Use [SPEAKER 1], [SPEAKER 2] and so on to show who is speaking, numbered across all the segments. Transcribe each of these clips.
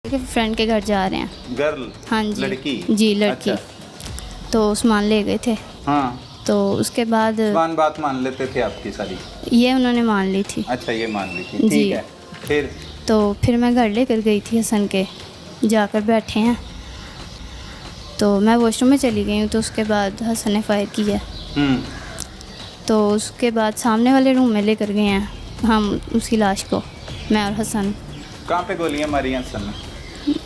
[SPEAKER 1] के फ्रेंड के घर जा रहे हैं।
[SPEAKER 2] गर्ल?
[SPEAKER 1] हाँ जी।
[SPEAKER 2] लड़की?
[SPEAKER 1] जी लड़की।
[SPEAKER 2] अच्छा।
[SPEAKER 1] तो उस्मान ले गए थे।
[SPEAKER 2] हाँ।
[SPEAKER 1] तो उसके बाद
[SPEAKER 2] उस्मान बात मान लेते थे आपकी सारी?
[SPEAKER 1] ये उन्होंने मान ली थी।
[SPEAKER 2] अच्छा, ये मान ली थी,
[SPEAKER 1] जी।
[SPEAKER 2] ठीक है। फिर?
[SPEAKER 1] तो फिर मैं घर लेकर गई थी हसन के, जाकर बैठे हैं तो मैं वॉशरूम में चली गई हूँ। तो उसके बाद हसन ने फायर किया। तो उसके बाद सामने वाले रूम में लेकर गए हैं हम उसकी लाश को, मैं और हसन।
[SPEAKER 2] कहाँ पे गोलियां मारी हैं हसन ने?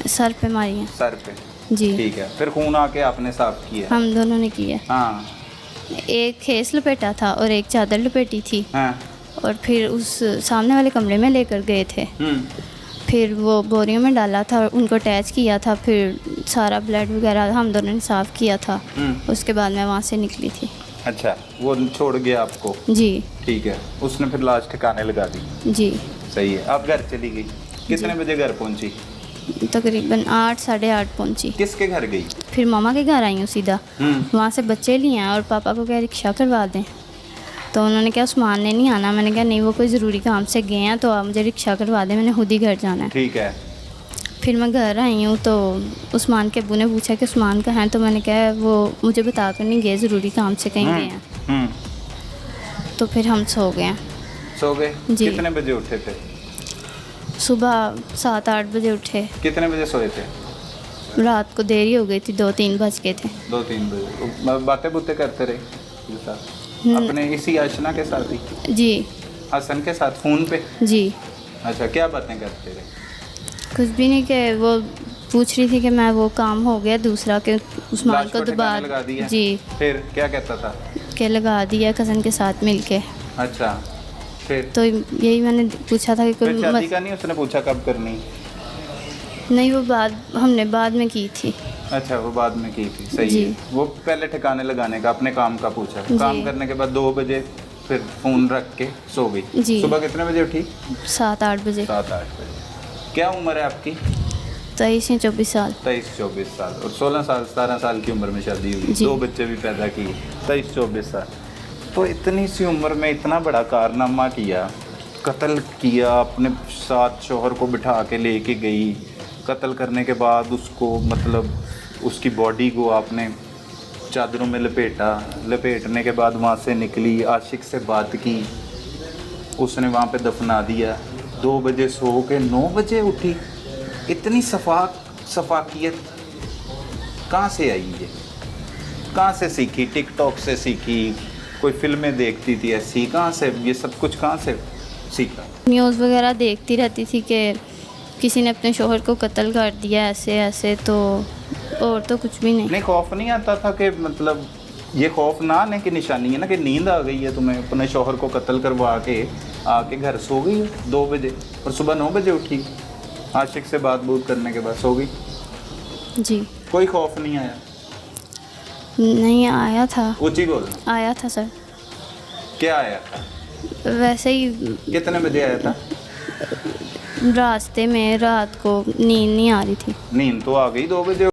[SPEAKER 1] सर पे मारी हैं।
[SPEAKER 2] सर पे?
[SPEAKER 1] जी।
[SPEAKER 2] ठीक है। फिर खून आके आपने साफ किया?
[SPEAKER 1] हम दोनों ने किया।
[SPEAKER 2] हाँ।
[SPEAKER 1] एक खेस लपेटा था और एक चादर लपेटी थी।
[SPEAKER 2] हाँ।
[SPEAKER 1] और फिर उस सामने वाले कमरे में लेकर गए थे। फिर वो बोरियों में डाला था और उनको अटैच किया था। फिर सारा ब्लड वगैरह हम दोनों ने साफ़ किया था। उसके बाद मैं वहाँ से निकली थी।
[SPEAKER 2] अच्छा, वो छोड़ गया आपको?
[SPEAKER 1] जी।
[SPEAKER 2] ठीक है। उसने फिर लाश ठिकाने लगा दी?
[SPEAKER 1] जी।
[SPEAKER 2] सही है। आप घर चली गई? कितने बजे घर पहुंची?
[SPEAKER 1] तकरीबन 8 साढ़े 8 पहुँची।
[SPEAKER 2] किसके घर गई?
[SPEAKER 1] फिर मामा के घर आई हूँ सीधा। वहाँ से बच्चे लिए हैं और पापा को क्या रिक्शा करवा दें। तो उन्होंने क्या उस्मान ने नहीं आना। मैंने कहा नहीं, वो कोई ज़रूरी काम से गए हैं तो आप मुझे रिक्शा करवा दें, मैंने खुद ही घर जाना है।
[SPEAKER 2] ठीक है।
[SPEAKER 1] फिर मैं घर आई हूँ तो उस्मान के अब्बू ने पूछा कि उस्मान कहाँ है। तो मैंने कहा वो मुझे बता कर नहीं गए, ज़रूरी काम से कहीं गए हैं। तो फिर हम सो गए।
[SPEAKER 2] सो गए?
[SPEAKER 1] जी।
[SPEAKER 2] कितने बजे उठे थे?
[SPEAKER 1] सुबह 7-8 बजे उठे।
[SPEAKER 2] कितने बजे सोए थे?
[SPEAKER 1] रात को देरी हो गई थी, 2-3 बज गए थे।
[SPEAKER 2] 2-3 बजे बातें बुतें करते रहे अपने इसी आशना के साथ ही?
[SPEAKER 1] जी।
[SPEAKER 2] हसन के साथ फ़ोन पे?
[SPEAKER 1] जी।
[SPEAKER 2] अच्छा, क्या बातें करते रहे?
[SPEAKER 1] कुछ भी नहीं, कि वो पूछ रही थी कि मैं वो काम हो गया दूसरा कि उस्मान
[SPEAKER 2] लाश
[SPEAKER 1] को
[SPEAKER 2] ठिकाने
[SPEAKER 1] दबा
[SPEAKER 2] लगा दिया?
[SPEAKER 1] जी।
[SPEAKER 2] फिर क्या कहता था?
[SPEAKER 1] के लगा दिया कज़न के साथ मिलके।
[SPEAKER 2] अच्छा। फिर?
[SPEAKER 1] तो यही मैंने पूछा था कि
[SPEAKER 2] फिर शादी का नहीं उसने पूछा कब करनी?
[SPEAKER 1] नहीं, वो हमने बाद में की थी।
[SPEAKER 2] अच्छा, वो बाद में की थी, सही है। वो पहले ठिकाने लगाने का, अपने काम का पूछा। काम करने के बाद 2 बजे फिर फ़ोन रख के सो गई। सुबह कितने बजे उठी?
[SPEAKER 1] 7-8 बजे।
[SPEAKER 2] 7-8 बजे। क्या उम्र है आपकी?
[SPEAKER 1] 23 या 24 साल।
[SPEAKER 2] 23-24 साल। और 16 साल 17 साल की उम्र में शादी हुई, 2 बच्चे भी पैदा किए। 23-24 साल। तो इतनी सी उम्र में इतना बड़ा कारनामा किया, कत्ल किया, अपने साथ शौहर को बिठा के लेके गई। कत्ल करने के बाद उसको मतलब उसकी बॉडी को आपने चादरों में लपेटने के बाद वहाँ से निकली, आशिक से बात की, उसने वहाँ पे दफना दिया। 2 बजे सो के 9 बजे उठी। इतनी सफाकियत कहाँ से आई ये? कहाँ से सीखी? टिकटॉक से सीखी? कोई फिल्में देखती थी ऐसी? कहाँ से ये सब कुछ कहाँ से सीखा?
[SPEAKER 1] न्यूज़ वगैरह देखती रहती थी कि किसी ने अपने शोहर को कत्ल कर दिया ऐसे ऐसे, तो और तो कुछ भी नहीं।
[SPEAKER 2] खौफ नहीं आता था कि मतलब ये खौफ ना आने की निशानी है ना कि नींद आ गई है तुम्हें, अपने शोहर को कत्ल करवा के आके घर सो गई 2 बजे और सुबह 9 बजे उठी, आशिक से बात करने के बाद सो गई?
[SPEAKER 1] जी।
[SPEAKER 2] कोई खौफ नहीं आया?
[SPEAKER 1] नहीं आया था।
[SPEAKER 2] ऊँची बोल।
[SPEAKER 1] आया था सर।
[SPEAKER 2] क्या आया था?
[SPEAKER 1] वैसे ही।
[SPEAKER 2] कितने बजे आया था?
[SPEAKER 1] रास्ते में रात को नींद नहीं आ रही थी।
[SPEAKER 2] नींद तो आ गई 2 बजे।